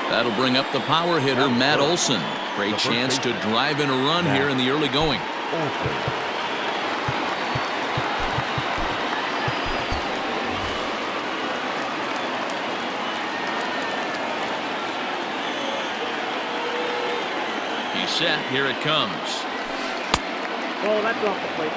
That'll bring up the power hitter, Matt Olson. Great chance to drive in a run here in the early going. He's set. Here it comes. Oh, that's off the plate.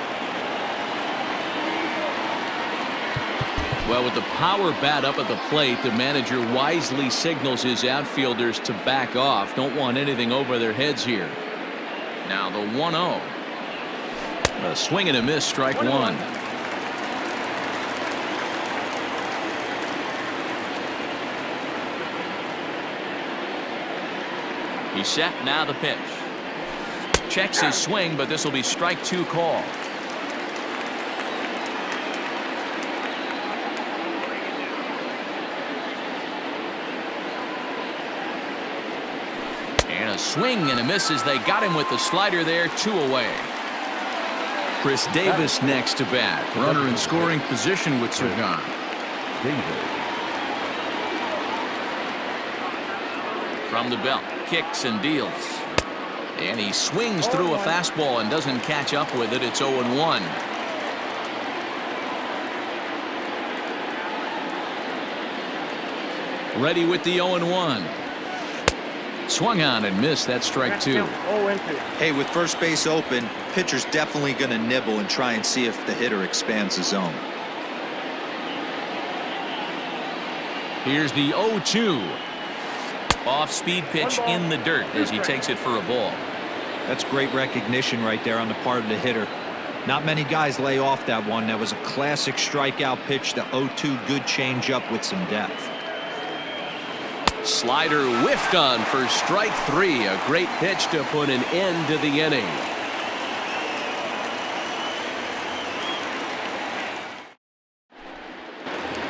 Well, with the power bat up at the plate, the manager wisely signals his outfielders to back off. Don't want anything over their heads here. Now the 1-0. A swing and a miss, strike one. He's set. Now the pitch. Checks his swing, but this will be strike two call. And a swing and a miss as they got him with the slider there. 2 away. Chris Davis next to bat. Runner in scoring position with Dyn-Lgn. From the belt, kicks and deals. And he swings through a fastball and doesn't catch up with it. It's 0-1. Ready with the 0-1. Swung on and missed. That's strike two. Hey, with first base open, pitcher's definitely going to nibble and try and see if the hitter expands the zone. Here's the 0-2. Off-speed pitch in the dirt as he takes it for a ball. That's great recognition right there on the part of the hitter. Not many guys lay off that one. That was a classic strikeout pitch. The 0-2, good changeup with some depth. Slider whiffed on for strike three. A great pitch to put an end to the inning.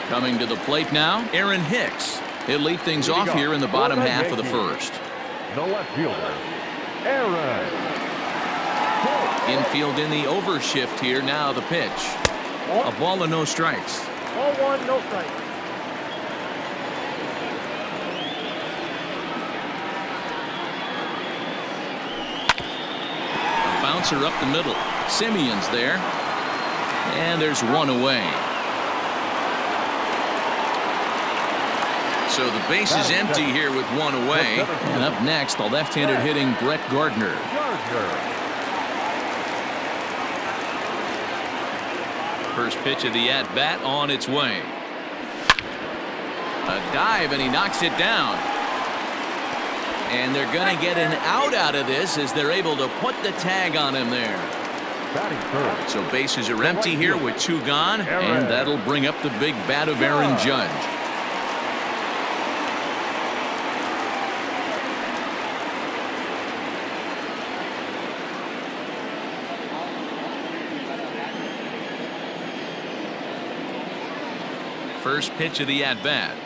Coming to the plate now, Aaron Hicks. He'll lead things off here in the bottom half of the first. The left fielder, Aaron. Infield in the overshift here. Now the pitch. A ball and no strikes. 0-1, no strikes. A bouncer up the middle. Simeon's there. And there's one away. So the base is empty here with one away. And up next, the left-handed hitting Brett Gardner. First pitch of the at-bat on its way. A dive, and he knocks it down. And they're going to get an out of this as they're able to put the tag on him there. So bases are empty here with two gone, and that'll bring up the big bat of Aaron Judge. First pitch of the at-bat.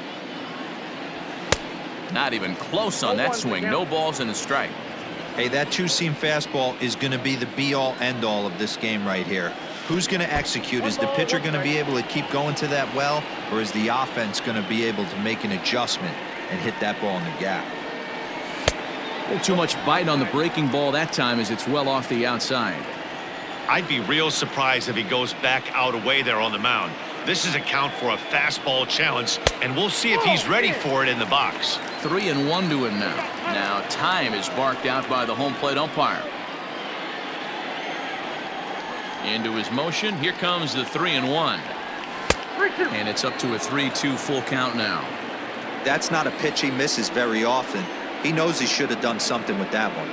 Not even close on that swing. No balls and a strike. Hey, that two-seam fastball is going to be the be-all, end-all of this game right here. Who's going to execute? Is the pitcher going to be able to keep going to that well, or is the offense going to be able to make an adjustment and hit that ball in the gap? A little too much bite on the breaking ball that time as it's well off the outside. I'd be real surprised if he goes back out away there on the mound. This is a count for a fastball challenge, and we'll see if he's ready for it in the box. 3-1 to him now. Now time is barked out by the home plate umpire. Into his motion. Here comes the 3-1. And it's up to a 3-2 full count now. That's not a pitch he misses very often. He knows he should have done something with that one.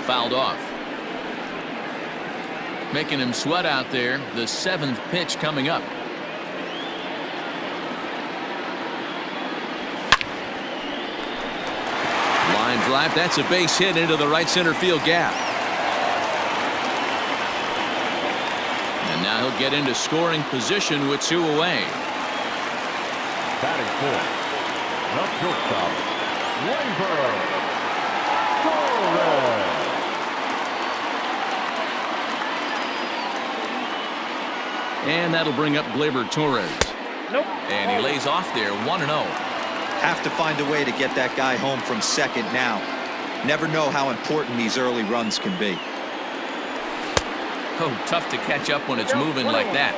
Fouled off. Making him sweat out there. The 7th pitch coming up. Line drive. That's a base hit into the right center field gap. And now he'll get into scoring position with 2 away. Batting fourth, the shortstop, Torres. And that'll bring up Gleyber Torres. Nope. And he lays off there, 1-0. Have to find a way to get that guy home from second now. Never know how important these early runs can be. Oh, tough to catch up when it's moving like that.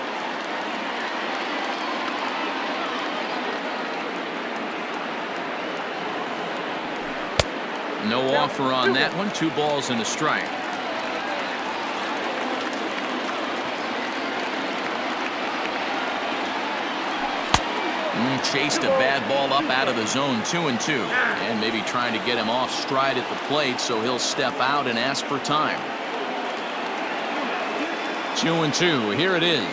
No offer on that one. 2 balls and a strike. Chased a bad ball up out of the zone. 2-2, and maybe trying to get him off stride at the plate, so he'll step out and ask for time. 2-2. Here it is,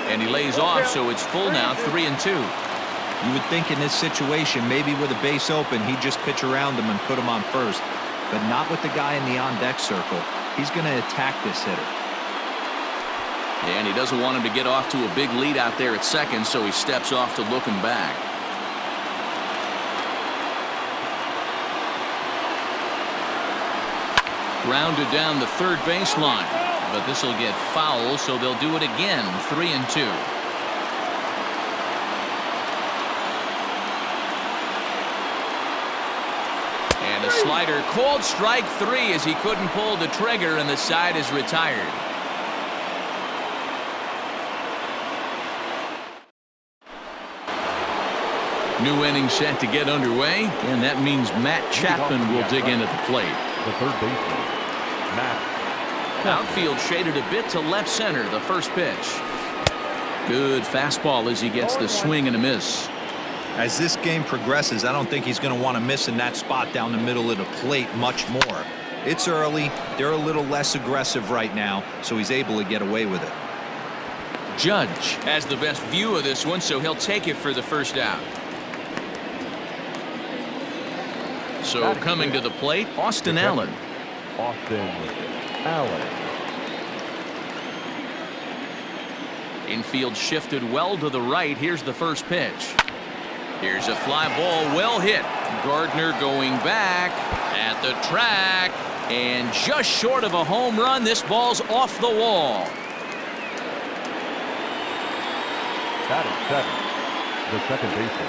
and he lays off, so it's full now. 3-2. You would think in this situation, maybe with a base open, he'd just pitch around him and put him on first, but not with the guy in the on-deck circle. He's going to attack this hitter. And he doesn't want him to get off to a big lead out there at second, so he steps off to look him back. Grounded down the third baseline, but this will get foul, so they'll do it again. 3-2. And a slider called strike 3 as he couldn't pull the trigger, and the side is retired. New inning set to get underway, and that means Matt Chapman will dig in at the plate. The third baseman, Matt. Outfield shaded a bit to left center. The first pitch. Good fastball as he gets the swing and a miss. As this game progresses, I don't think he's going to want to miss in that spot down the middle of the plate much more. It's early. They're a little less aggressive right now, so he's able to get away with it. Judge has the best view of this one, so he'll take it for the first out. So coming to the plate, Austin Allen. Austin Allen. Infield shifted well to the right. Here's the first pitch. Here's a fly ball, well hit. Gardner going back at the track, and just short of a home run. This ball's off the wall. Batting seven, the second baseman,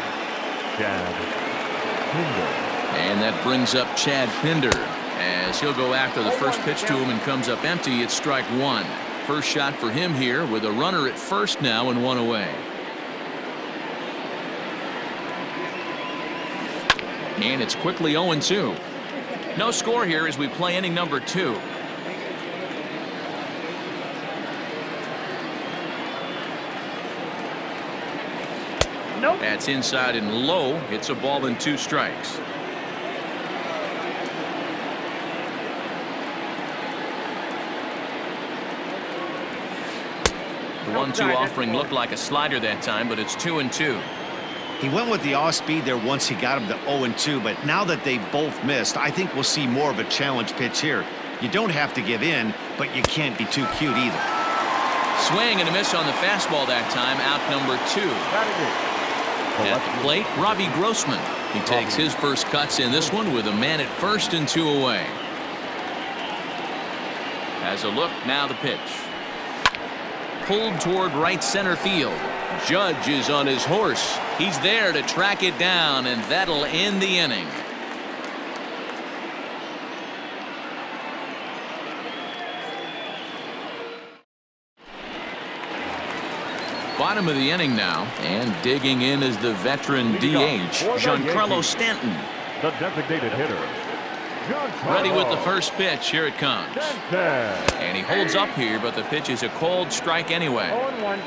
Chad Pinder. And that brings up Chad Pinder as he'll go after the first pitch to him and comes up empty. It's strike 1. First shot for him here with a runner at first now and 1 away. And it's quickly 0-2. No score here as we play inning number 2. Nope. That's inside and low. It's a ball and 2 strikes. The 1-2 offering looked like a slider that time, but it's 2-2. He went with the off speed there once he got him to 0-2, but now that they both missed, I think we'll see more of a challenge pitch here. You don't have to give in, but you can't be too cute either. Swing and a miss on the fastball that time. Out number 2. At the plate, Robbie Grossman. He takes his first cuts in this one with a man at first and 2 away. Has a look, now the pitch. Pulled toward right center field. Judge is on his horse. He's there to track it down, and that'll end the inning. Bottom of the inning now, and digging in is the veteran DH, Giancarlo Stanton. The designated hitter, Ready with the first pitch. Here it comes. Stanton. And he holds up here, but the pitch is a cold strike anyway. 0-1.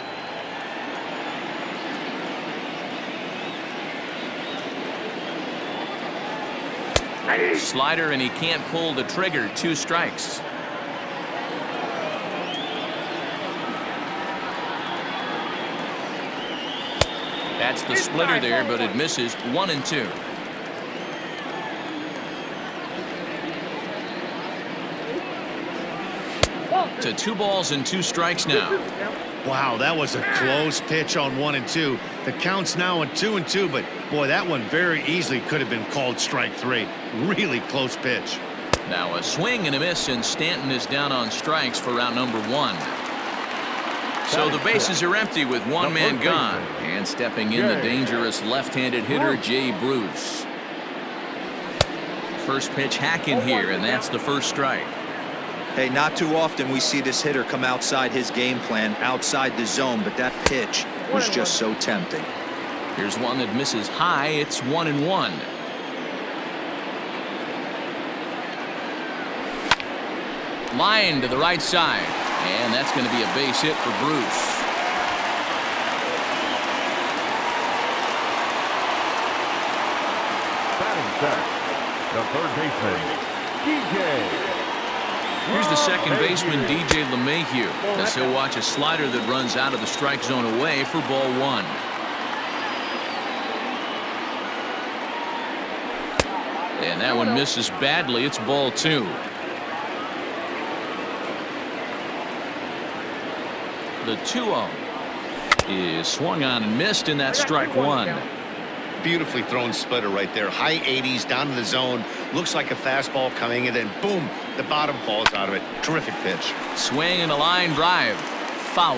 Slider, and he can't pull the trigger. 2 strikes. That's the splitter there, but it misses. 1-2. To 2 balls and 2 strikes now. Wow, that was a close pitch on 1-2. The count's now on 2-2, but boy, that one very easily could have been called strike 3. Really close pitch. Now a swing and a miss, and Stanton is down on strikes for round number 1. So the bases are empty with one man gone. And stepping in, the dangerous left-handed hitter, Jay Bruce. First pitch hacking here, and that's the first strike. Hey, not too often we see this hitter come outside his game plan, outside the zone, but that pitch was just so tempting. Here's one that misses high. It's 1-1. Line to the right side, and that's going to be a base hit for Bruce. Batting set, the third baseman, DJ. Here's the second baseman, Dyn-Lgn, as he'll watch a slider that runs out of the strike zone away for ball one. And that one misses badly. It's ball two. The 2-0 is swung on and missed, and that's strike one. Beautifully thrown splitter right there. High 80s down in the zone. Looks like a fastball coming in, and boom, the bottom falls out of it. Terrific pitch. Swing and a line drive. Foul.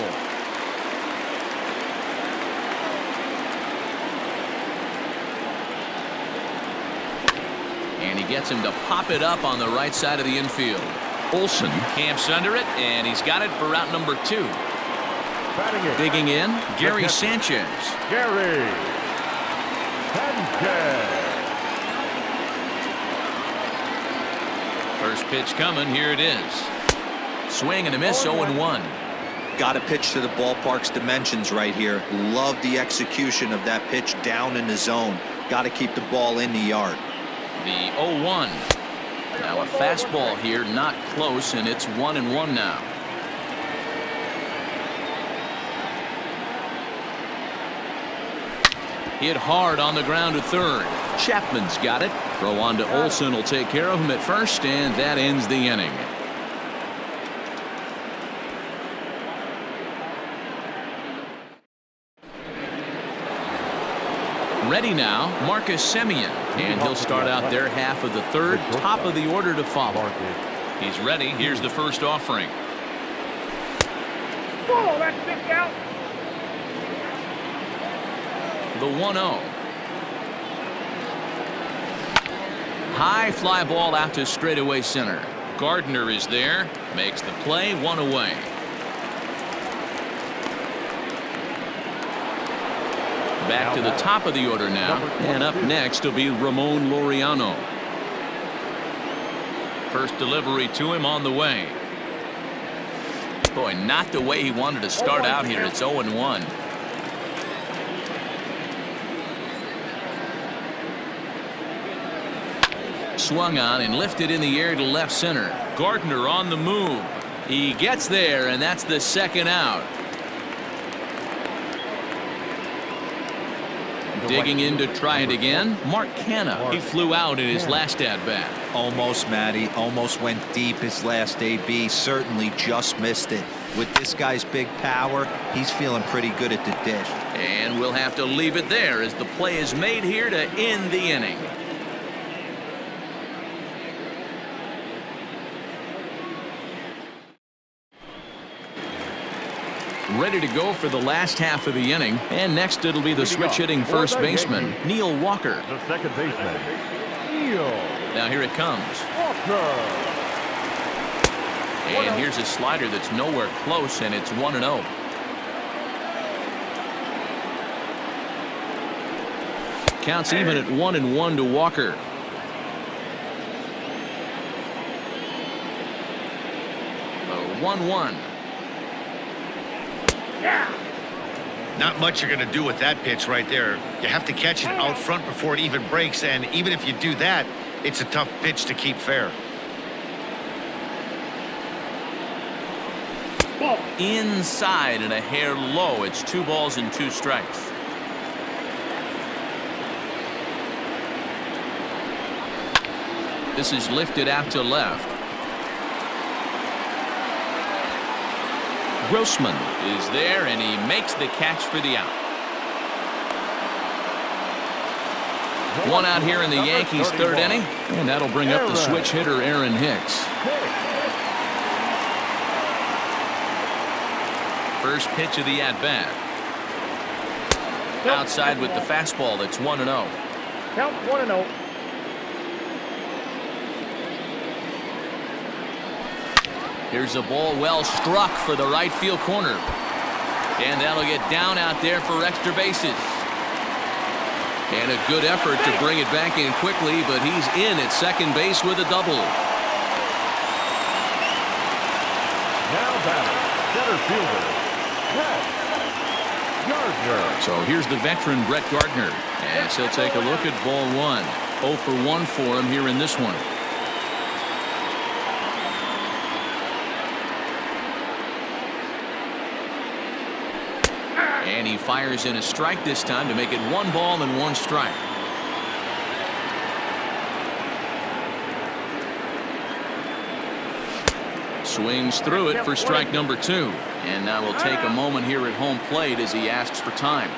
And he gets him to pop it up on the right side of the infield. Olson camps under it, and he's got it for route number 2. Digging in, Gary Sanchez. Gary Sanchez. First pitch coming. Here it is. Swing and a miss. 0-1. Got to pitch to the ballpark's dimensions right here. Love the execution of that pitch down in the zone. Got to keep the ball in the yard. The 0-1. Now a fastball here, not close, and it's 1-1 now. Hit hard on the ground to third. Chapman's got it. Throw on to Olson will take care of him at first, and that ends the inning. Ready now, Marcus Semien, and he'll start out their half of the third, top of the order to follow. He's ready. Here's the first offering. Whoa, that's stick out. The 1-0. High fly ball out to straightaway center. Gardner is there, makes the play, one away. Back to the top of the order now, and up next will be Ramon Laureano. First delivery to him on the way. Boy, not the way he wanted to start out here. It's 0-1. Swung on and lifted in the air to left center. Gardner on the move. He gets there, and that's the second out. Digging in to try it again, Mark Canha. He flew out in his last at-bat. Almost, Matty. Almost went deep his last AB. Certainly just missed it. With this guy's big power, he's feeling pretty good at the dish. And we'll have to leave it there as the play is made here to end the inning. Ready to go for the last half of the inning, and next it'll be the switch-hitting first baseman, Neil Walker. The second baseman, Neil. Now here it comes. Walker. And here's a slider that's nowhere close, and it's 1-0. Counts even at 1-1 to Walker. The 1-1. Yeah. Not much you're going to do with that pitch right there. You have to catch it out front before it even breaks, and even if you do that, it's a tough pitch to keep fair. Ball. Inside and a hair low. It's 2 balls and 2 strikes. This is lifted out to left. Grossman is there, and he makes the catch for the out. One out here in the Yankees' third inning, and that'll bring up the switch hitter Aaron Hicks. First pitch of the at-bat. Outside with the fastball. That's 1-0. Count 1-0. Here's a ball well struck for the right field corner. And that'll get down out there for extra bases. And a good effort to bring it back in quickly, but he's in at second base with a double. Now batting, center fielder, Brett Gardner. So here's the veteran Brett Gardner, as he'll take a look at ball one. 0 for 1 for him here in this one. And he fires in a strike this time to make it 1 ball and 1 strike. Swings through it for strike number 2. And now we'll take a moment here at home plate as he asks for time.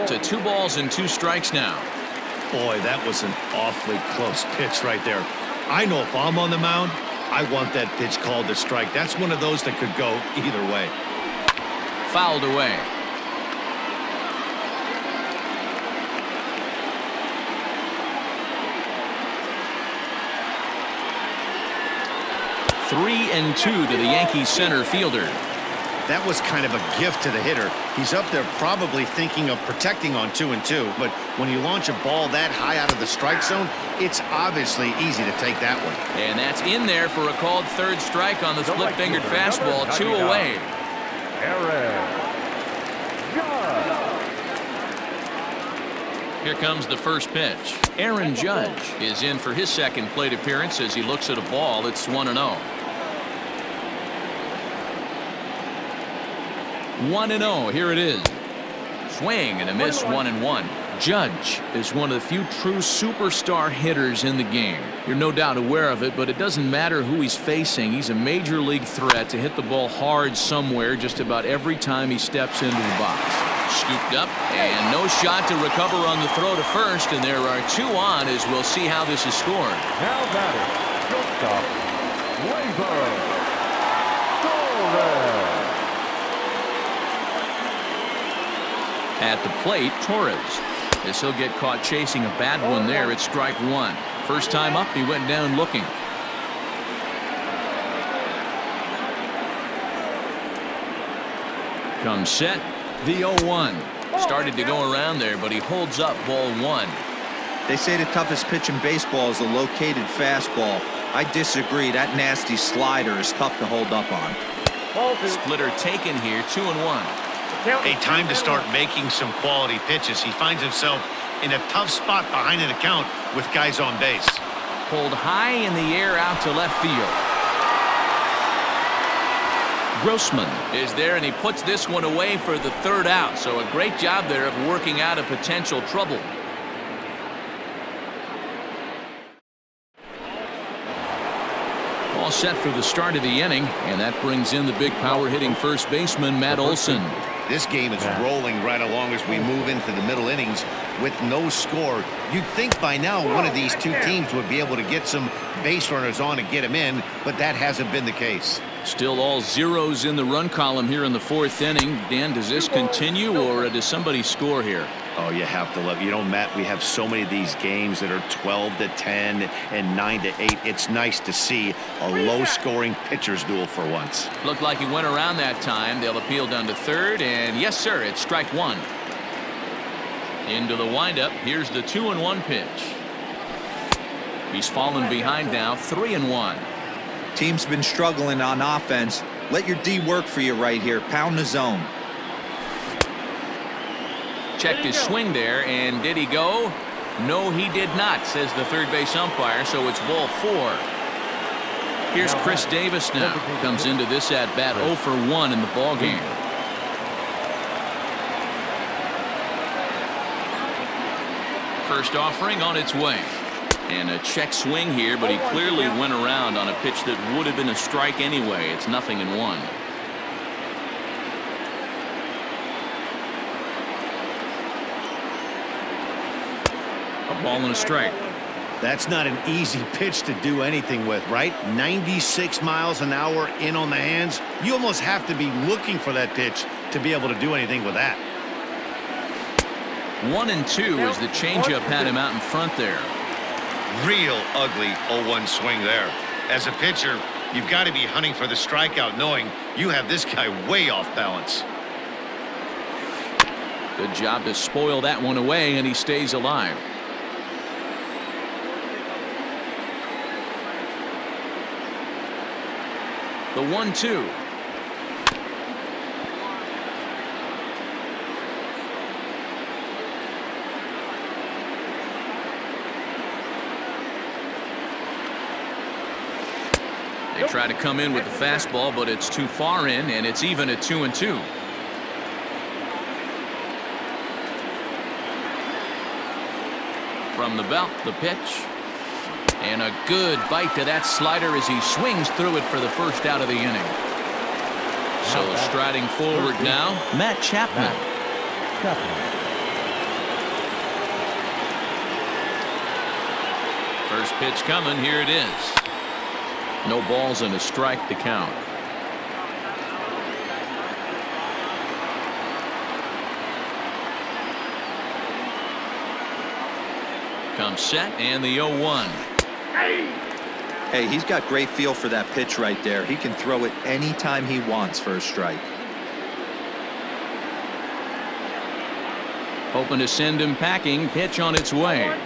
To 2 balls and 2 strikes now. Boy, that was an awfully close pitch right there. I know if I'm on the mound, I want that pitch called a strike. That's one of those that could go either way. Fouled away. Three and 2 to the Yankees center fielder. That was kind of a gift to the hitter. He's up there probably thinking of protecting on 2 and 2, but when you launch a ball that high out of the strike zone, it's obviously easy to take that one. And that's in there for a called third strike on the split-fingered fastball. 2 away. Aaron Judge. Here comes the first pitch. Aaron Judge is in for his second plate appearance as he looks at a ball. It's 1-0. 1-0. Here it is. Swing and a miss. 1-1. Judge is one of the few true superstar hitters in the game. You're no doubt aware of it, but it doesn't matter who he's facing. He's a major league threat to hit the ball hard somewhere just about every time he steps into the box. Scooped up and no shot to recover on the throw to first, and there are 2 on as we'll see how this is scored. Now batting, shortstop, Gleyber Torres. At the plate, Torres, as he'll get caught chasing a bad one there. It's strike 1. First time up, he went down looking. Comes set. The 0-1. Started to go around there, but he holds up ball 1. They say the toughest pitch in baseball is a located fastball. I disagree. That nasty slider is tough to hold up on. Splitter taken here. 2-1. A time to start making some quality pitches. He finds himself in a tough spot behind an account with guys on base. Pulled high in the air out to left field. Grossman is there, and he puts this one away for the 3rd out. So a great job there of working out a potential trouble. All set for the start of the inning, and that brings in the big power hitting first baseman Matt Olson. This game is rolling right along as we move into the middle innings with no score. You'd think by now one of these 2 teams would be able to get some base runners on and get them in, but that hasn't been the case. Still all zeros in the run column here in the 4th inning. Dan, does this continue, or does somebody score here? Oh, you have to love. You know, Matt, we have so many of these games that are 12-10 and 9-8. It's nice to see a low-scoring pitcher's duel for once. Looked like he went around that time. They'll appeal down to 3rd, and yes, sir, it's strike 1. Into the windup. Here's the 2-1 pitch. He's fallen behind now. 3-1. Team's been struggling on offense. Let your D work for you right here. Pound the zone. Checked his swing there, and did he go? No, he did not, says the third base umpire, so it's ball 4. Here's Chris Davis now. Comes into this at-bat 0 for 1 in the ballgame. First offering on its way. And a check swing here, but he clearly went around on a pitch that would have been a strike anyway. It's 0-1. A ball and a strike. That's not an easy pitch to do anything with, right? 96 miles an hour in on the hands. You almost have to be looking for that pitch to be able to do anything with that. 1-2 as the changeup had him out in front there. Real ugly 0-1 swing there. As a pitcher, you've got to be hunting for the strikeout, knowing you have this guy way off balance. Good job to spoil that one away, and he stays alive. The 1-2. They try to come in with the fastball, but it's too far in, and it's even at 2-2. From the belt, the pitch. And a good bite to that slider as he swings through it for the first out of the inning. So striding forward now, Matt Chapman. First pitch coming, here it is. No balls and a strike to count. Comes set and the 0-1. Hey, he's got great feel for that pitch right there. He can throw it anytime he wants for a strike. Hoping to send him packing. Pitch on its way.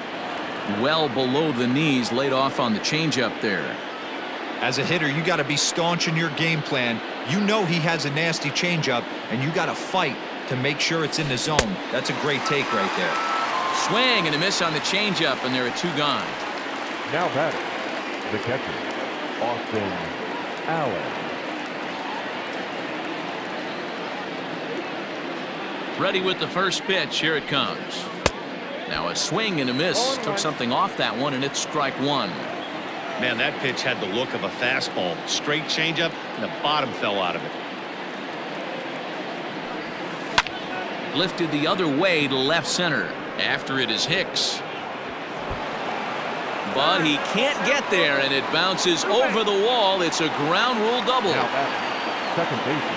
Well below the knees, laid off on the changeup there. As a hitter, you got to be staunch in your game plan. You know he has a nasty changeup, and you got to fight to make sure it's in the zone. That's a great take right there. Swing and a miss on the changeup, and there are 2 gone. Now batting, the catcher, Austin Allen. Ready with the first pitch. Here it comes. Now a swing and a miss. Took something off that one, and it's strike 1. Man, that pitch had the look of a fastball. Straight changeup, and the bottom fell out of it. Lifted the other way to left center. After it is Hicks. But he can't get there, and it bounces over the wall. It's a ground rule double. Now batting, second baseman,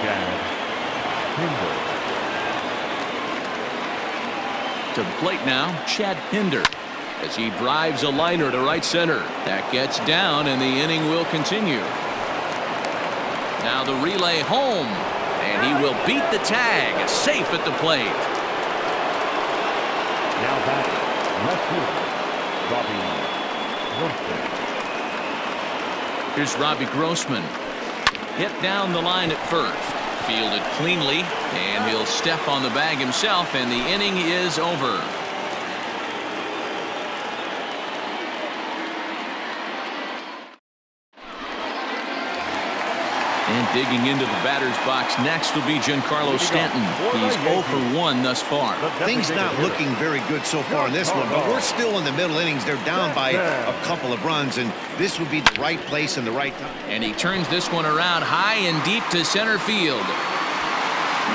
Chad Pinder. To the plate now, Chad Pinder, as he drives a liner to right center. That gets down, and the inning will continue. Now the relay home, and he will beat the tag. Safe at the plate. Now batting, left fielder, Robbie Grossman. Here's Robbie Grossman. Hit down the line at first. Fielded cleanly, and he'll step on the bag himself, and the inning is over. And digging into the batter's box next will be Giancarlo Stanton. He's 0 for 1 thus far. Things not looking very good so far in this one, but we're still in the middle innings. They're down by a couple of runs, and this would be the right place and the right time. And he turns this one around high and deep to center field.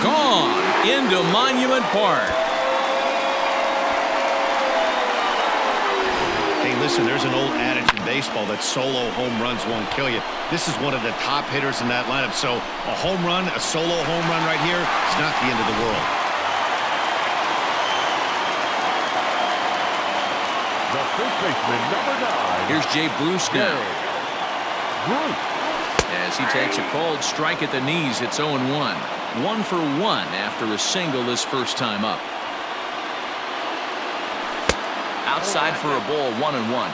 Gone into Monument Park. Hey, listen, there's an old adage in baseball that solo home runs won't kill you. This is one of the top hitters in that lineup, so a home run, a solo home run right here, it's not the end of the world. The first baseman, number 9. Here's Jay Bruce now. Bruce. As he takes a called strike at the knees, it's 0-1. 1 for 1 after a single his first time up. Outside for a ball, 1-1.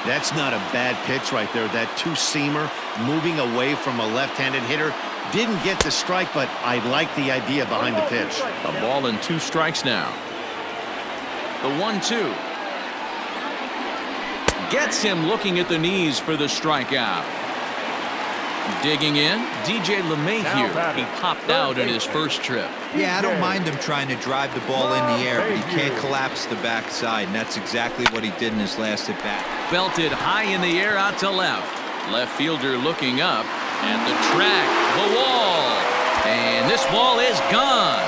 That's not a bad pitch right there. That two-seamer moving away from a left-handed hitter. Didn't get the strike, but I like the idea behind the pitch. A ball and 2 strikes now. The 1-2. Gets him looking at the knees for the strikeout. Digging in, DJ LeMahieu. He popped out in his first trip. Yeah, I don't mind him trying to drive the ball in the air, but he can't collapse the backside, and that's exactly what he did in his last at-bat. Belted high in the air out to left. Left fielder looking up at the track, the wall. And this ball is gone.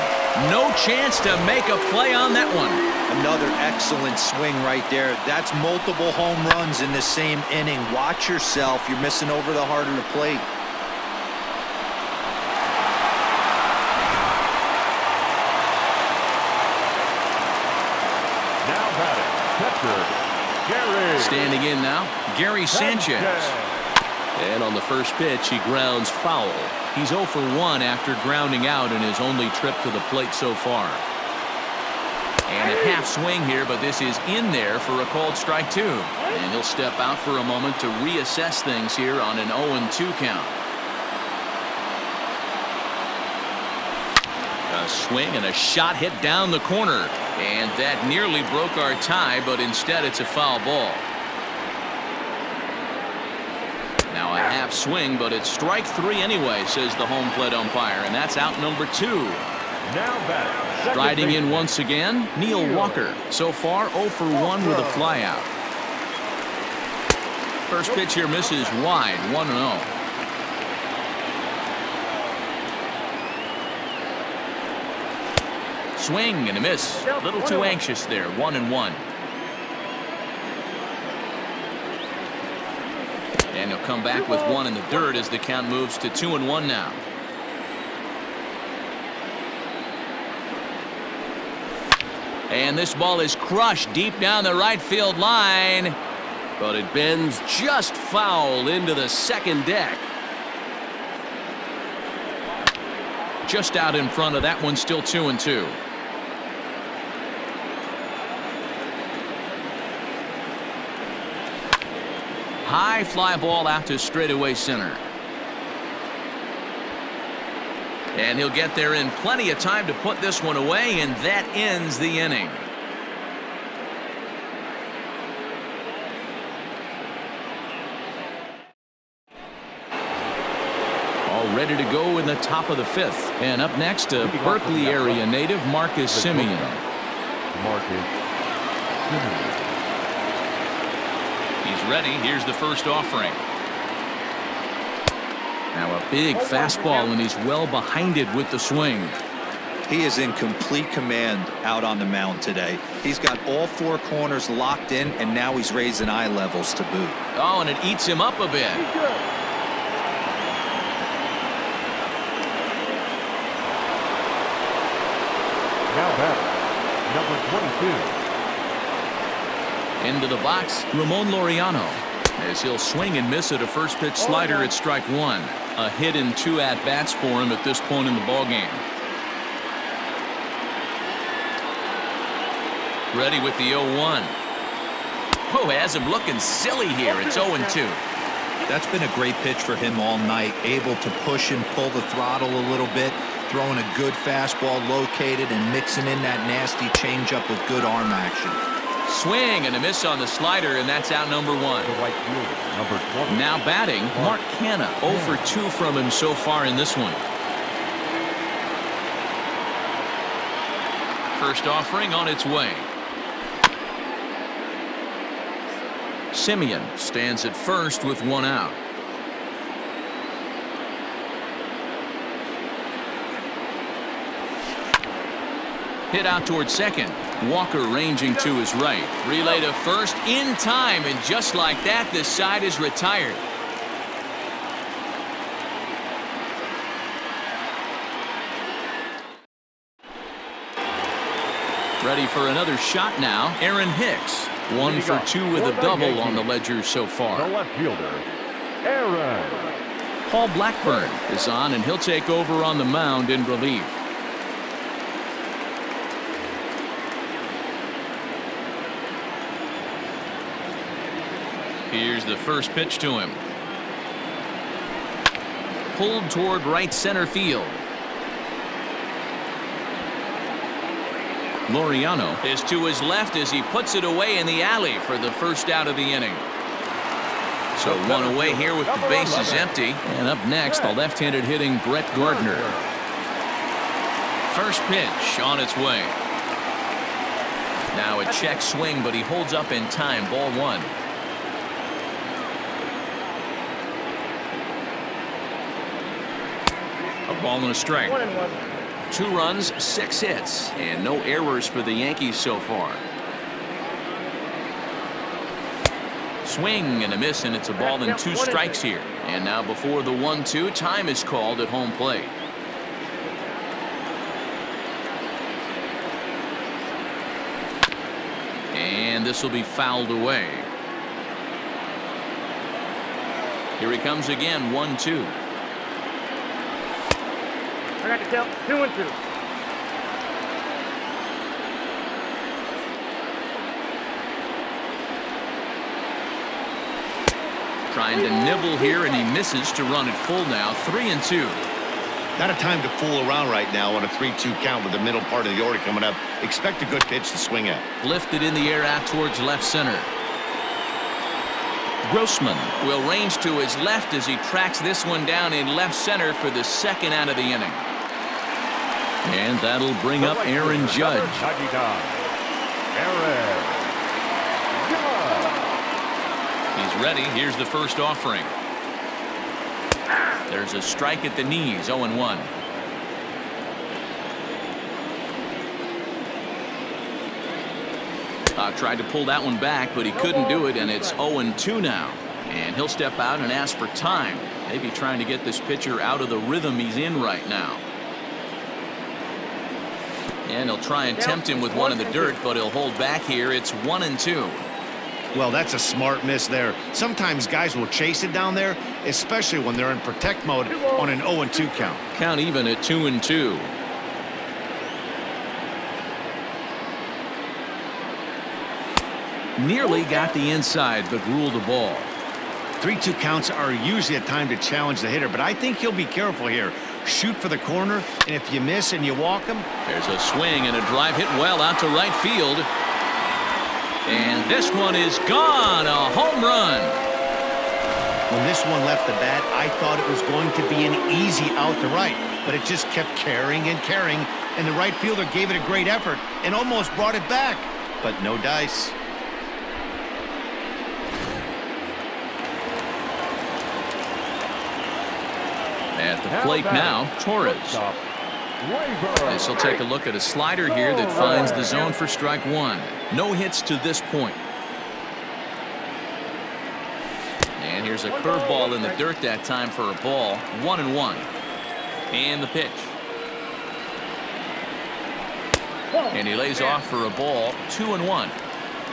No chance to make a play on that one. Another excellent swing right there. That's multiple home runs in the same inning. Watch yourself. You're missing over the heart of the plate. Now batting, catcher, Gary. Standing in now, Gary Sanchez. And on the first pitch, he grounds foul. He's 0 for 1 after grounding out in his only trip to the plate so far. And a half swing here, but this is in there for a called strike 2. And he'll step out for a moment to reassess things here on an 0-2 count. A swing and a shot hit down the corner. And that nearly broke our tie, but instead it's a foul ball. Now a half swing, but it's strike 3 anyway, says the home plate umpire, and that's out number 2. Now batting, Striding in once again, Neil Walker. So far 0 for 1 with a flyout. First pitch here misses wide, 1-0. Swing and a miss. A little too anxious there, 1-1. And he'll come back with 1 in the dirt as the count moves to 2-1 now. And this ball is crushed deep down the right field line, but it bends just foul into the second deck. Just out in front of that one, still 2-2. High fly ball out to straightaway center. And he'll get there in plenty of time to put this one away, and that ends the inning. All ready to go in the top of the 5th. And up next, a Berkeley area native, Marcus Simeon. He's ready. Here's the first offering. Now a big fastball, and he's well behind it with the swing. He is in complete command out on the mound today. He's got all 4 corners locked in, and now he's raising eye levels to boot. Oh, and it eats him up a bit. Now batting, number 22. Into the box, Ramon Laureano. As he'll swing and miss at a first pitch slider at strike 1. A hit in 2 at-bats for him at this point in the ballgame. Ready with the 0-1. Oh, has him looking silly here. It's 0-2. That's been a great pitch for him all night. Able to push and pull the throttle a little bit. Throwing a good fastball located and mixing in that nasty changeup with good arm action. Swing and a miss on the slider, and that's out number 1. The right fielder, number 20. Now batting, Mark Canha. 0 for 2 from him so far in this one. First offering on its way. Simeon stands at first with 1 out. Hit out towards second. Walker ranging to his right. Relay to first in time, and just like that, this side is retired. Ready for another shot now, Aaron Hicks. 1 for 2 with a double on the ledger so far. The left fielder, Aaron. Paul Blackburn is on, and he'll take over on the mound in relief. Here's the first pitch to him. Pulled toward right center field. Laureano is to his left as he puts it away in the alley for the first out of the inning. So 1 away here with the bases empty. And up next, the left-handed hitting Brett Gardner. First pitch on its way. Now a check swing, but he holds up in time. Ball 1. A ball and a strike. 1-1. 2 runs, 6 hits, and no errors for the Yankees so far. Swing and a miss, and it's a ball and 2 strikes here. And now before the 1-2, time is called at home plate. And this will be fouled away. Here he comes again, 1-2. I got the count, 2-2. Trying to nibble here, and he misses to run it full now. 3-2. Not a time to fool around right now on a 3-2 count with the middle part of the order coming up. Expect a good pitch to swing at. Lifted in the air out towards left center. Grossman will range to his left as he tracks this one down in left center for the 2nd out of the inning. And that'll bring up Aaron Judge. He's ready. Here's the first offering. There's a strike at the knees. 0-1. Tried to pull that one back, but he couldn't do it, and it's 0-2 now. And he'll step out and ask for time. Maybe trying to get this pitcher out of the rhythm he's in right now. And he'll try and tempt him with one in the dirt, but he'll hold back here. It's 1-2. Well, that's a smart miss there. Sometimes guys will chase it down there, especially when they're in protect mode on an 0-2 count. Count even at 2-2. Nearly got the inside, but ruled the ball. 3-2 counts are usually a time to challenge the hitter, but I think he'll be careful here. Shoot for the corner, and if you miss and you walk him. There's a swing and a drive hit well out to right field. And this one is gone. A home run. When this one left the bat, I thought it was going to be an easy out to right, but it just kept carrying and carrying, and the right fielder gave it a great effort and almost brought it back, but no dice. At the plate now, Torres. This will take a look at a slider here that finds the zone for strike 1. No hits to this point. And here's a curveball in the dirt that time for a ball. 1-1. And the pitch. And he lays off for a ball. 2-1.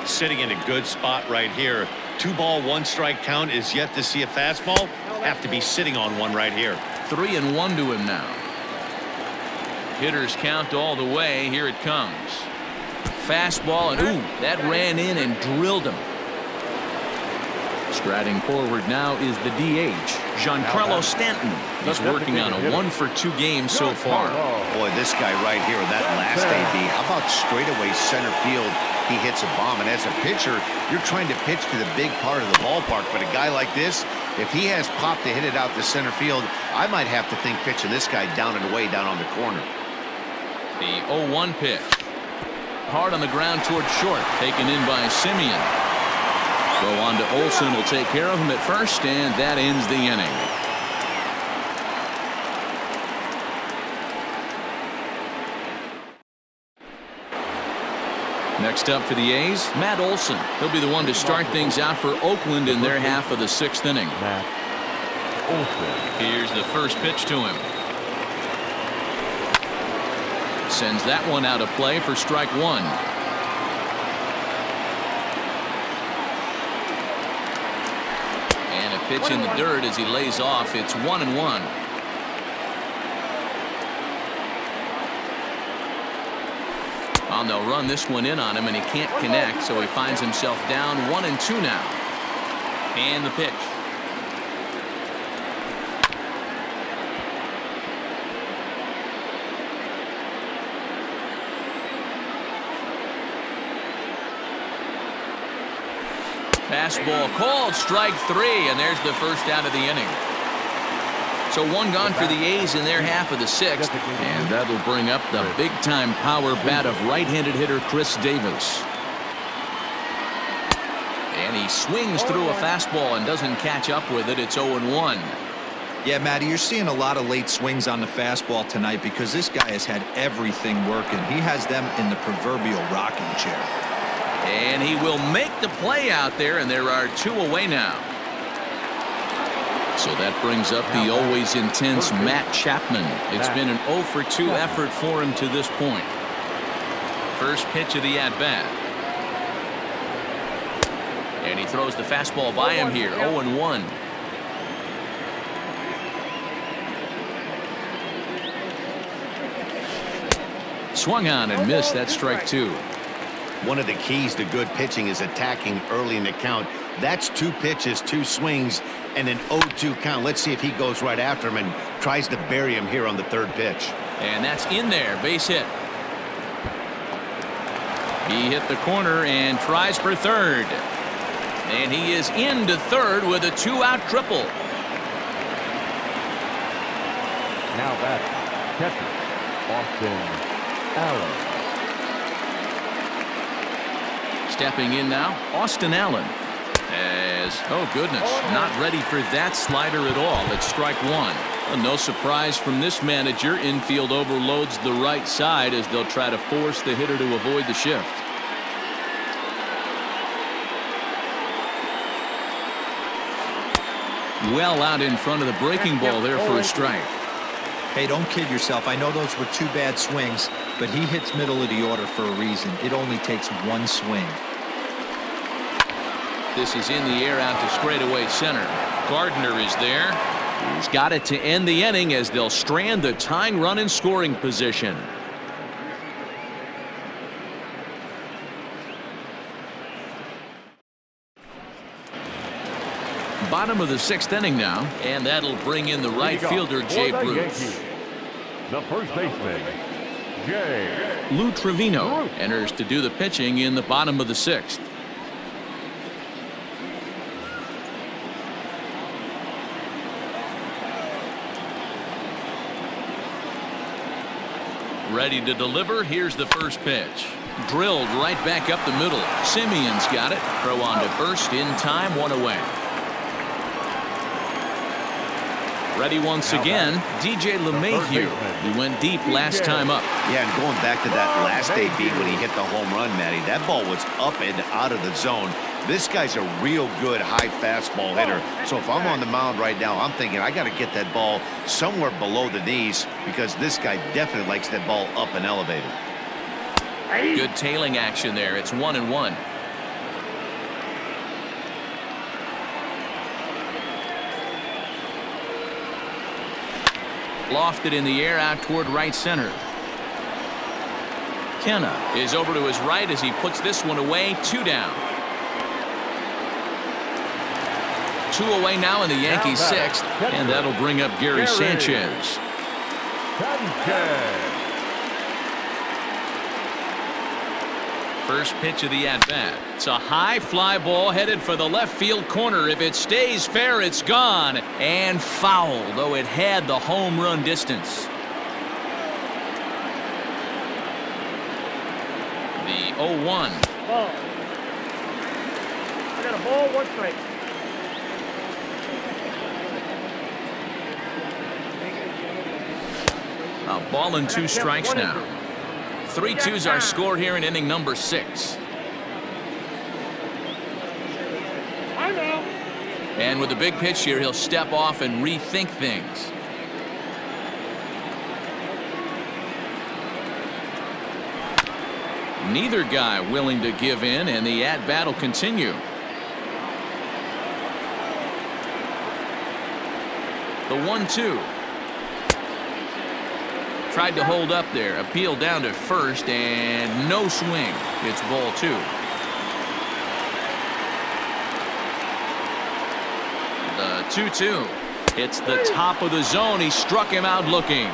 Sitting in a good spot right here. 2-ball, 1-strike count is yet to see a fastball. Have to be sitting on one right here. 3-1 to him now. Hitters count all the way. Here it comes. Fastball, and ooh, that ran in and drilled him. Striding forward now is the DH, Giancarlo Stanton. He's working on a 1-for-2 game so far. Boy, this guy right here, that last AB, how about straightaway center field? He hits a bomb, and as a pitcher, you're trying to pitch to the big part of the ballpark, but a guy like this, if he has pop to hit it out to center field, I might have to think pitching this guy down and away down on the corner. The 0-1 pitch. Hard on the ground towards short, taken in by Simeon. Go on to Olsen, will take care of him at first, and that ends the inning. Next up for the A's, Matt Olson. He'll be the one to start things out for Oakland in their half of the 6th inning. Here's the first pitch to him. Sends that one out of play for strike 1. And a pitch in the dirt as he lays off. It's 1-1. And they'll run this one in on him, and he can't connect, so he finds himself down 1-2 now. And the pitch. Fastball called, strike 3, and there's the first out of the inning. So 1 gone for the A's in their half of the 6th, and that'll bring up the big-time power bat of right-handed hitter Chris Davis. And he swings through a fastball and doesn't catch up with it. It's 0-1. Yeah, Matty, you're seeing a lot of late swings on the fastball tonight because this guy has had everything working. He has them in the proverbial rocking chair. And he will make the play out there, and there are 2 away now. So that brings up the always intense Matt Chapman. It's been an 0 for 2 effort for him to this point. First pitch of the at-bat. And he throws the fastball by him here, 0-1. Swung on and missed. That strike 2. One of the keys to good pitching is attacking early in the count. That's 2 pitches, 2 swings, and an 0-2 count. Let's see if he goes right after him and tries to bury him here on the 3rd pitch. And that's in there. Base hit. He hit the corner and tries for 3rd. And he is into 3rd with a 2-out triple. Now that's catcher Austin Allen. Stepping in now, Austin Allen. Oh goodness, not ready for that slider at all. It's strike 1. Well, no surprise from this manager. Infield overloads the right side as they'll try to force the hitter to avoid the shift. Well out in front of the breaking ball there for a strike. Hey, don't kid yourself. I know those were 2 bad swings, but he hits middle of the order for a reason. It only takes 1 swing. This is in the air out to straightaway center. Gardner is there. He's got it to end the inning as they'll strand the tying run in scoring position. Bottom of the 6th inning now, and that'll bring in the right fielder, Jay Bruce. The first baseman, Jay. Lou Trevino enters to do the pitching in the bottom of the 6th. Ready to deliver. Here's the first pitch. Drilled right back up the middle. Simeon's got it. Throw on to first in time. 1 away. Ready once again, DJ LeMahieu. He went deep last time up. Yeah, and going back to that last AB when he hit the home run, Matty, that ball was up and out of the zone. This guy's a real good high fastball hitter. So if I'm on the mound right now, I'm thinking I got to get that ball somewhere below the knees because this guy definitely likes that ball up and elevated. Good tailing action there. It's 1-1. Lofted in the air out toward right center. Kenna is over to his right as he puts this one away. 2 down. 2 away now in the Yankees 6th, and that'll bring up Gary Sanchez. First pitch of the at-bat. It's a high fly ball headed for the left field corner. If it stays fair, it's gone and foul, though it had the home run distance. The 0-1. Ball. I got a ball, 1 strike. A ball and 2 strikes now. 3-2's our score here in inning number 6. And with the big pitch here, he'll step off and rethink things. Neither guy willing to give in, and the at-bat will continue. The 1-2. Tried to hold up there. Appeal down to first, and no swing. It's ball 2. The 2-2. It's the top of the zone. He struck him out looking.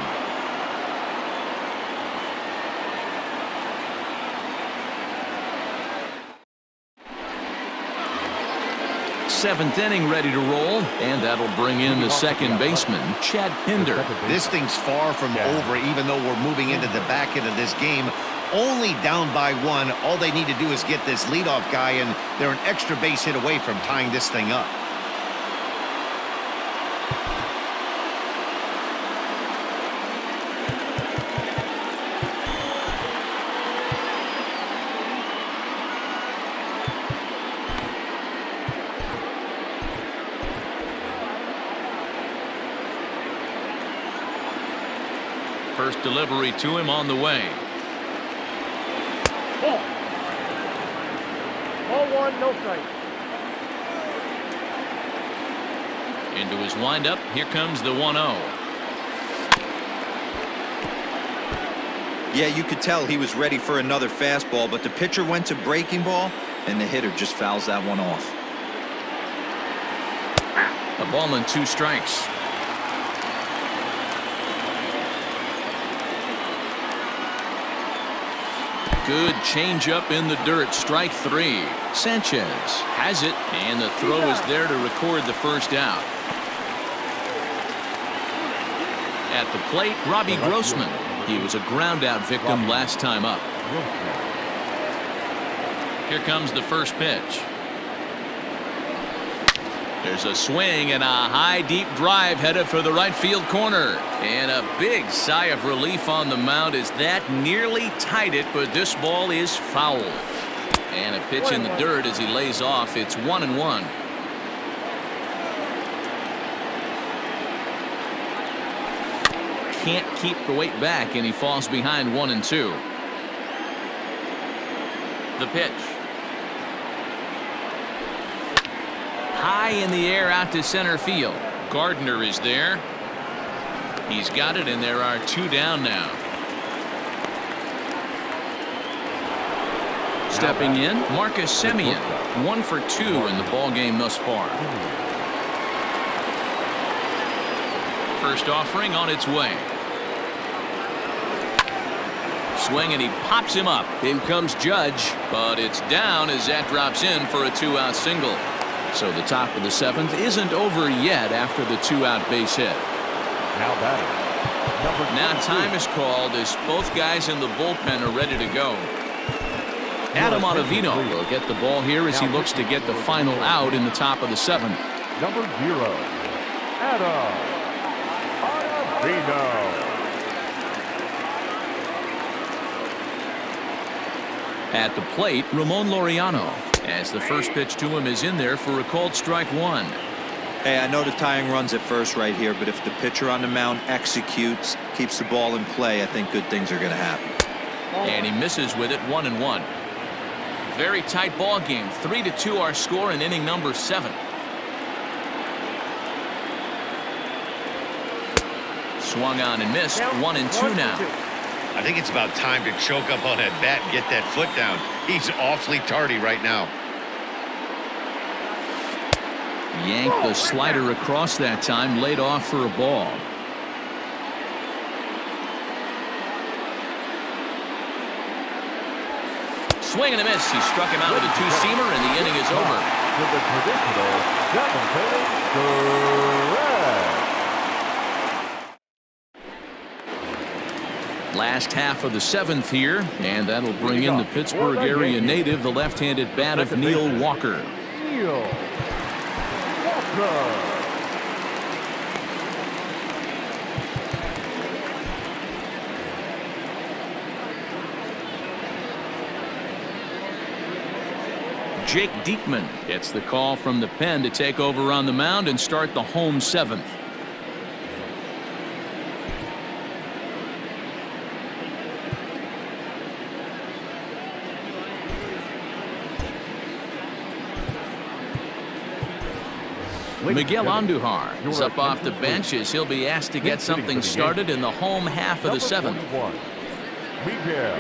Seventh inning ready to roll, and that'll bring in the second baseman, Chad Pinder. This thing's far from over, even though we're moving into the back end of this game. Only down by 1. All they need to do is get this leadoff guy, and they're an extra base hit away from tying this thing up. First delivery to him on the way. Ball. Ball one, no strike. Into his windup. Here comes the 1-0. Yeah, you could tell he was ready for another fastball, but the pitcher went to breaking ball, and the hitter just fouls that one off. A ball and 2 strikes. Good changeup in the dirt. Strike 3. Sanchez has it, and the throw is there to record the first out. At the plate, Robbie Grossman. He was a ground out victim last time up. Here comes the first pitch. There's a swing and a high deep drive headed for the right field corner. And a big sigh of relief on the mound as that nearly tied it, but this ball is foul. And a pitch in the dirt as he lays off. It's 1-1. Can't keep the weight back, and he falls behind 1-2. The pitch. High in the air out to center field. Gardner is there. He's got it, and there are 2 down now. Stepping in, Marcus Semien. 1 for 2 in the ball game thus far. First offering on its way. Swing, and he pops him up. In comes Judge, but it's down as that drops in for a 2-out single. So the top of the 7th isn't over yet after the 2-out base hit. Now time is called as both guys in the bullpen are ready to go. Adam Ottavino will get the ball here as he looks to get the final out in the top of the 7th. Number 0, Adam Ottavino. At the plate, Ramon Laureano, as the first pitch to him is in there for a called strike 1. Hey, I know the tying run's at first right here, but if the pitcher on the mound executes, keeps the ball in play, I think good things are going to happen. And he misses with it. 1-1. Very tight ball game. 3-2 our score in inning number 7. Swung on and missed. 1-2 now. I think it's about time to choke up on that bat and get that foot down. He's awfully tardy right now. Yanked the slider across that time, laid off for a ball. Swing and a miss. He struck him out with a 2-seamer, and the inning is over. To the traditional 7th correct. Last half of the 7th here, and that'll bring in the Pittsburgh area native, the left-handed bat of Neil Walker. Neil Walker. Jake Diekman gets the call from the pen to take over on the mound and start the home 7th. Miguel Andujar is up off the bench as he'll be asked to get something started in the home half of the 7th. Miguel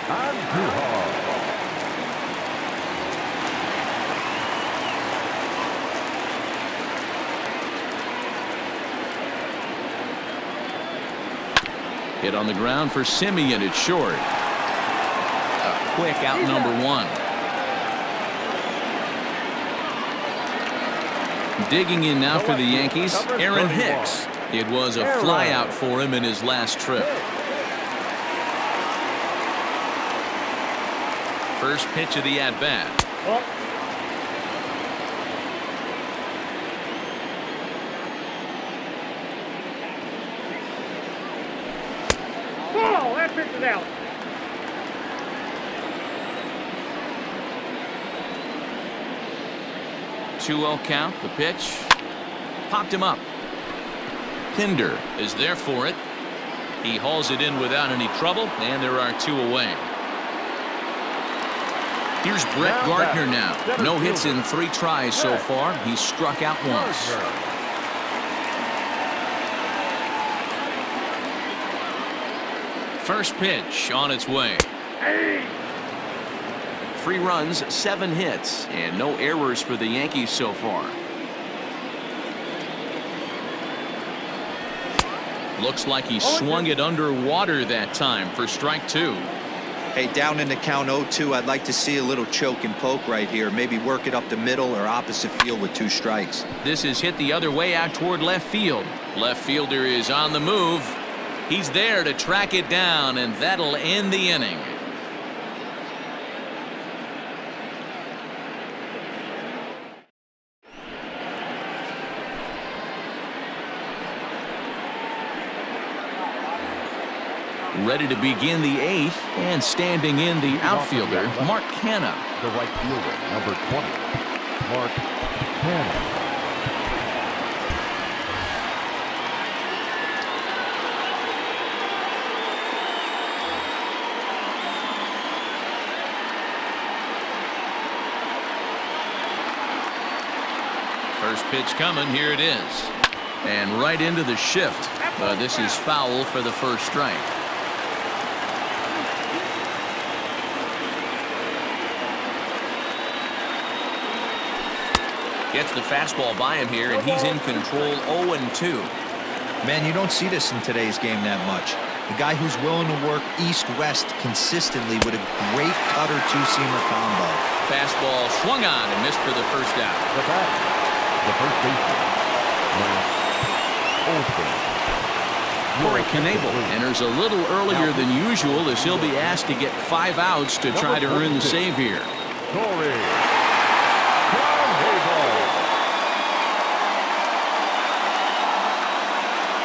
Andujar. Hit on the ground for Semien. It's short. A quick out number 1. Digging in now for the Yankees, Aaron Hicks. It was a flyout for him in his last trip. First pitch of the at-bat. Ball, that pitch is out. Two-0 count. The pitch popped him up. Pinder is there for it. He hauls it in without any trouble, and there are 2 away. Here's Brett Gardner now. No hits in 3 tries so far. He's struck out once. First pitch on its way. 3 runs, 7 hits, and no errors for the Yankees so far. Looks like he swung it underwater that time for strike 2. Hey, down in the count 0-2, I'd like to see a little choke and poke right here. Maybe work it up the middle or opposite field with 2 strikes. This is hit the other way out toward left field. Left fielder is on the move. He's there to track it down, and that'll end the inning. Ready to begin the 8th, and standing in the outfielder, Mark Canha. The right fielder, number 20, Mark Canha. First pitch coming, here it is. And right into the shift. This is foul for the first strike. Gets the fastball by him here, and he's in control 0-2. Man, you don't see this in today's game that much. The guy who's willing to work east-west consistently with a great cutter 2-seamer combo. Fastball swung on and missed for the first out. The batter, the first baseman, Matt Olson. Corey Knebel enters a little earlier than usual as he'll be asked to get 5 outs to try to earn the save here. Corey.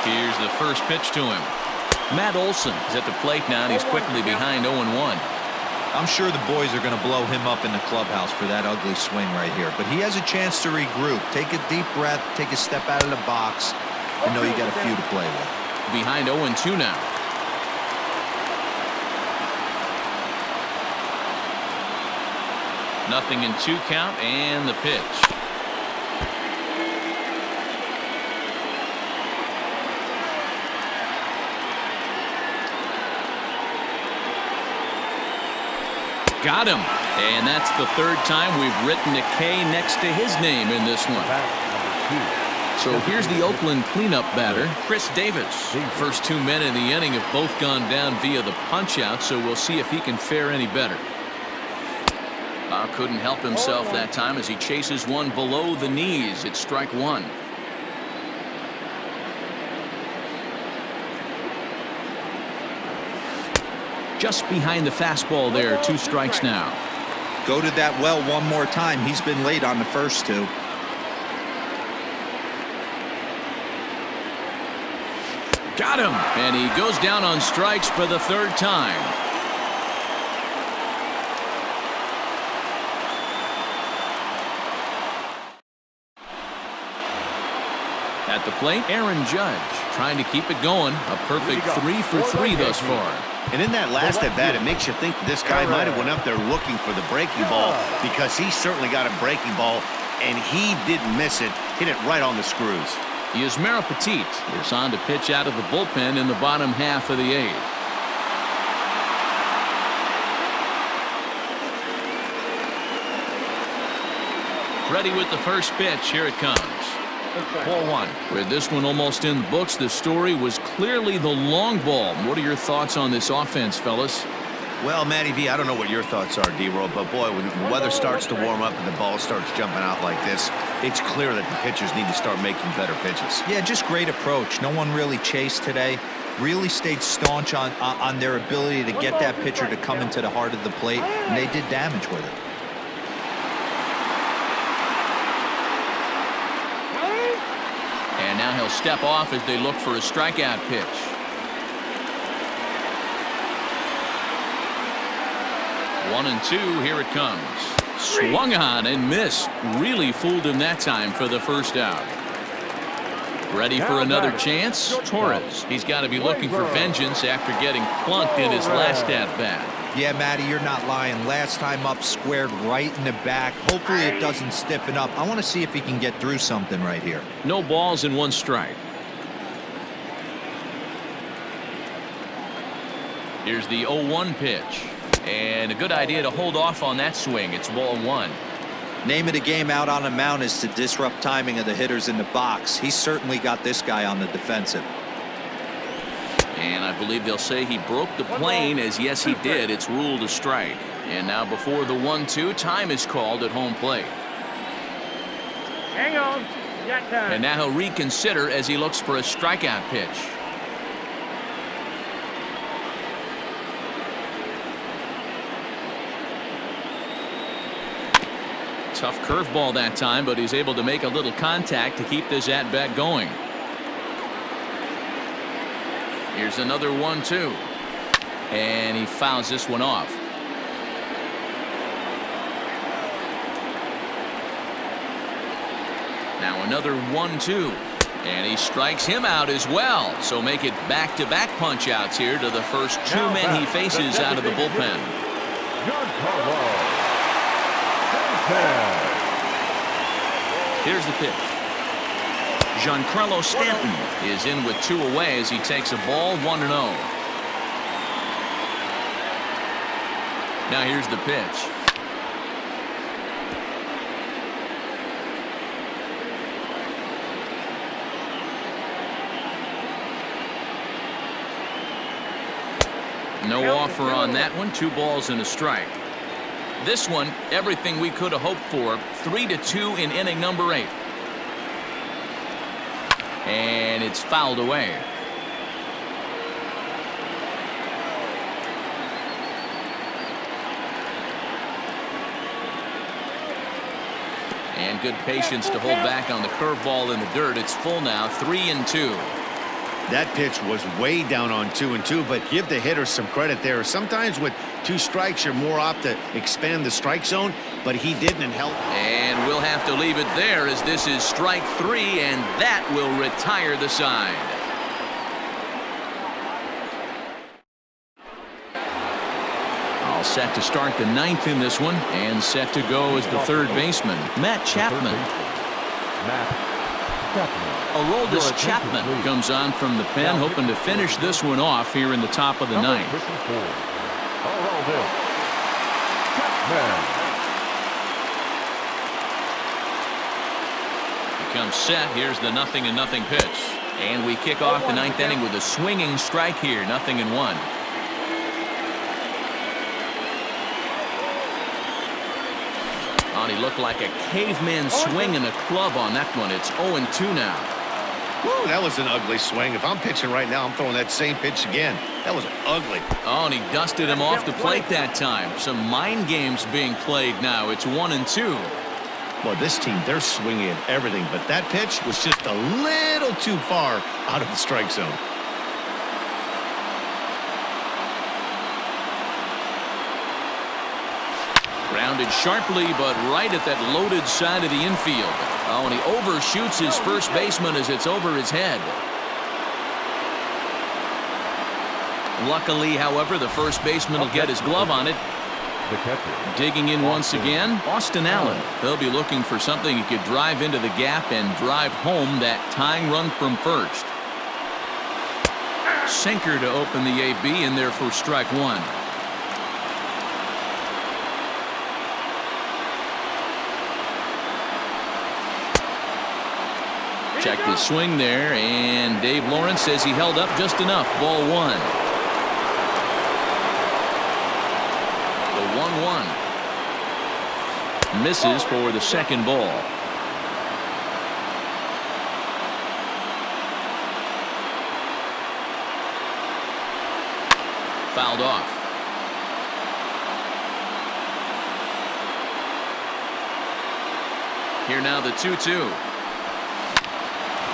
Here's the first pitch to him. Matt Olson is at the plate now, and he's quickly behind 0-1. I'm sure the boys are going to blow him up in the clubhouse for that ugly swing right here. But he has a chance to regroup. Take a deep breath, take a step out of the box, and know you got a few to play with. Behind 0-2 now. Nothing in 2 count, and the pitch. Got him. And that's the 3rd time we've written a K next to his name in this one. So here's the Oakland cleanup batter, Chris Davis. First 2 men in the inning have both gone down via the punch-out, so we'll see if he can fare any better. Couldn't help himself that time as he chases one below the knees. It's strike 1. Just behind the fastball there, 2 strikes now. Go to that well one more time. He's been late on the first 2. Got him, and he goes down on strikes for the 3rd time. At the plate, Aaron Judge trying to keep it going. A perfect 3 for 3 thus far. And in that last at bat, it makes you think this guy might have went up there looking for the breaking ball, because he certainly got a breaking ball, and he didn't miss it. Hit it right on the screws. Yusmeiro Petit is on to pitch out of the bullpen in the bottom half of the 8th. Ready with the first pitch. Here it comes. 4-1. With this one almost in the books, the story was clearly the long ball. What are your thoughts on this offense, fellas? Well, Matty V, I don't know what your thoughts are, D-Roll, but boy, when the weather starts to warm up and the ball starts jumping out like this, it's clear that the pitchers need to start making better pitches. Yeah, just great approach. No one really chased today. Really stayed staunch on their ability to get that pitcher to come into the heart of the plate, and they did damage with it. And now he'll step off as they look for a strikeout pitch. One and 2, here it comes. Swung on and missed. Really fooled him that time for the first out. Ready for another chance? Torres. He's got to be looking for vengeance after getting plunked in his last at-bat. Yeah, Matty, you're not lying. Last time up, squared right in the back. Hopefully it doesn't stiffen up. I want to see if he can get through something right here. No balls and 1 strike. Here's the 0-1 pitch. And a good idea to hold off on that swing. It's ball 1. Name of the game out on the mound is to disrupt timing of the hitters in the box. He's certainly got this guy on the defensive. And I believe they'll say he broke the plane, as yes he did. It's ruled a strike. And now before the 1-2, time is called at home plate. Hang on. You got time. And now he'll reconsider as he looks for a strikeout pitch. Tough curveball that time, but he's able to make a little contact to keep this at-bat going. Here's another 1-2. And he fouls this one off. Now another 1-2. And he strikes him out as well. So make it back-to-back punch-outs here to the first 2 men he faces out of the bullpen. Here's the pitch. Giancarlo Stanton is in with 2 away as he takes a ball 1-0. Now here's the pitch. No offer on that one. 2 balls and a strike. This one, everything we could have hoped for. 3-2 in inning number 8. And it's fouled away. And good patience to hold back on the curveball in the dirt. It's full now, 3-2. That pitch was way down on 2-2, but give the hitter some credit there. Sometimes with 2 strikes, you're more apt to expand the strike zone, but he didn't and helped. And we'll have to leave it there as this is strike 3, and that will retire the side. All set to start the 9th in this one, and set to go as the 3rd baseman, Matt Chapman. Aroldis Chapman comes on from the pen, hoping to finish this one off here in the top of the 9th. He comes set. Here's the 0-0 pitch. And we kick off the 9th inning with a swinging strike here, 0-1. He looked like a caveman swinging a club on that one. It's 0-2 now. Woo, that was an ugly swing. If I'm pitching right now, I'm throwing that same pitch again. That was ugly. Oh, and he dusted him off the plate that time. Some mind games being played now. It's 1-2. Well, this team, they're swinging at everything, but that pitch was just a little too far out of the strike zone. Grounded sharply, but right at that loaded side of the infield. Oh, and he overshoots his first baseman as it's over his head. Luckily, however, the first baseman will get his glove on it. Digging in once again, Austin Allen. They'll be looking for something he could drive into the gap and drive home that tying run from first. Sinker to open the AB in there for strike 1. Check the swing there, and Dave Lawrence says he held up just enough. Ball 1. The 1-1. Misses for the second ball. Fouled off. Here now the 2-2.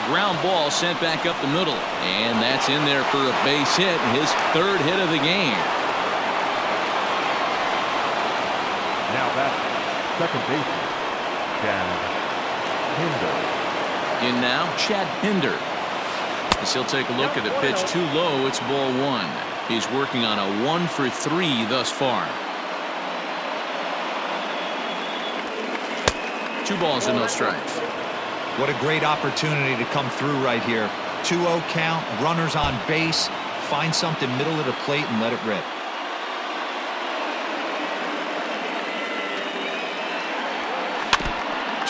Ground ball sent back up the middle, and that's in there for a base hit, his 3rd hit of the game. Now that's second baseman, Dan Hinder. In now, Chad Pinder. As he'll take a look at the pitch too low, it's ball one. He's working on a 1 for 3 thus far. 2 balls and no strikes. What a great opportunity to come through right here. 2-0 count, runners on base. Find something middle of the plate and let it rip.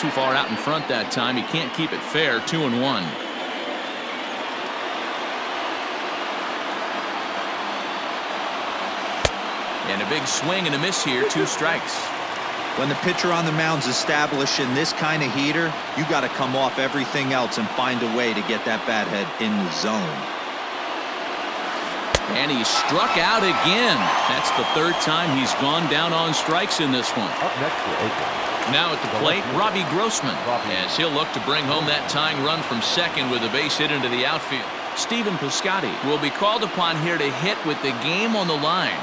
Too far out in front that time. He can't keep it fair. 2-1. And a big swing and a miss here. 2 strikes. When the pitcher on the mound's establishing this kind of heater, you got to come off everything else and find a way to get that bat head in the zone. And he struck out again. That's the 3rd time he's gone down on strikes in this one. Up next for Oakland. Now at the plate, Robbie Grossman, as he'll look to bring home that tying run from second with a base hit into the outfield. Stephen Piscotty will be called upon here to hit with the game on the line.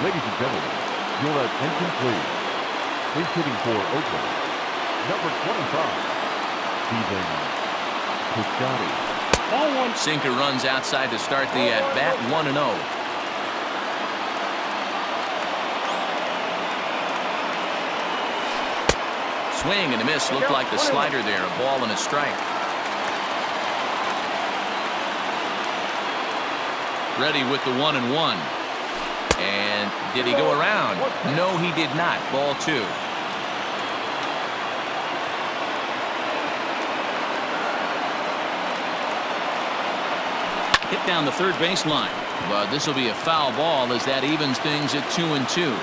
Ladies and gentlemen, your attention please. Please hitting for Oakland, number 25, Stephen Piscotty. Ball one. Sinker runs outside to start the at-bat. 1-0. Swing and a miss. Looked like the slider there. A ball and a strike. Ready with the 1-1. And did he go around? No, he did not. Ball 2. Hit down the third baseline, but this will be a foul ball as that evens things at 2-2.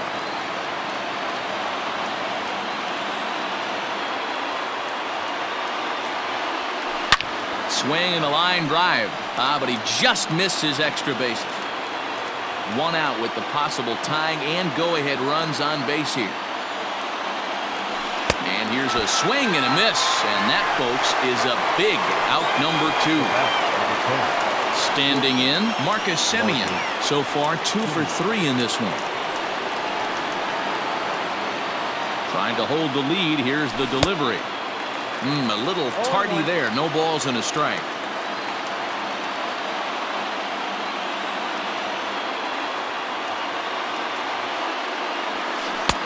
Swing and a line drive. But he just missed his extra bases. 1 out with the possible tying and go-ahead runs on base here. And here's a swing and a miss, and that, folks, is a big out number 2. Standing in, Marcus Semien. So far, 2 for 3 in this one. Trying to hold the lead. Here's the delivery. A little tardy there. No balls and a strike.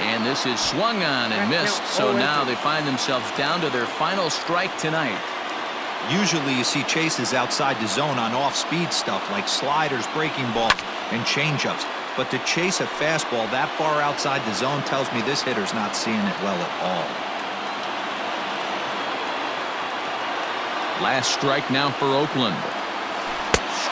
And this is swung on and missed. So now they find themselves down to their final strike tonight. Usually you see chases outside the zone on off-speed stuff like sliders, breaking balls, and changeups. But to chase a fastball that far outside the zone tells me this hitter's not seeing it well at all. Last strike now for Oakland.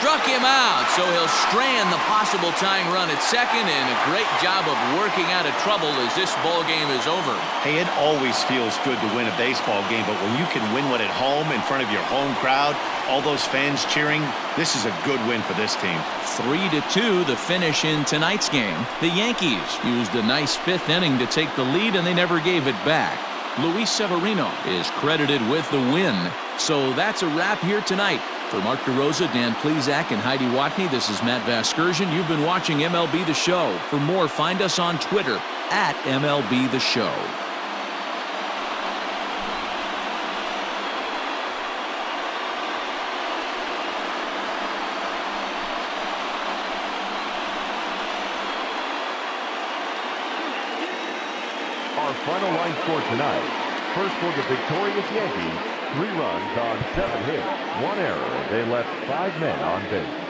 Struck him out, so he'll strand the possible tying run at second, and a great job of working out of trouble as this ball game is over. Hey, it always feels good to win a baseball game, but when you can win one at home in front of your home crowd, all those fans cheering, this is a good win for this team. 3-2 the finish in tonight's game. The Yankees used a nice 5th inning to take the lead, and they never gave it back. Luis Severino is credited with the win. So that's a wrap here tonight. For Mark DeRosa, Dan Plesac, and Heidi Watney, this is Matt Vasgersian. You've been watching MLB The Show. For more, find us on Twitter at MLB The Show. Our final line score tonight. First for the victorious Yankees, 3 runs on 7 hits, 1 error. They left 5 men on base.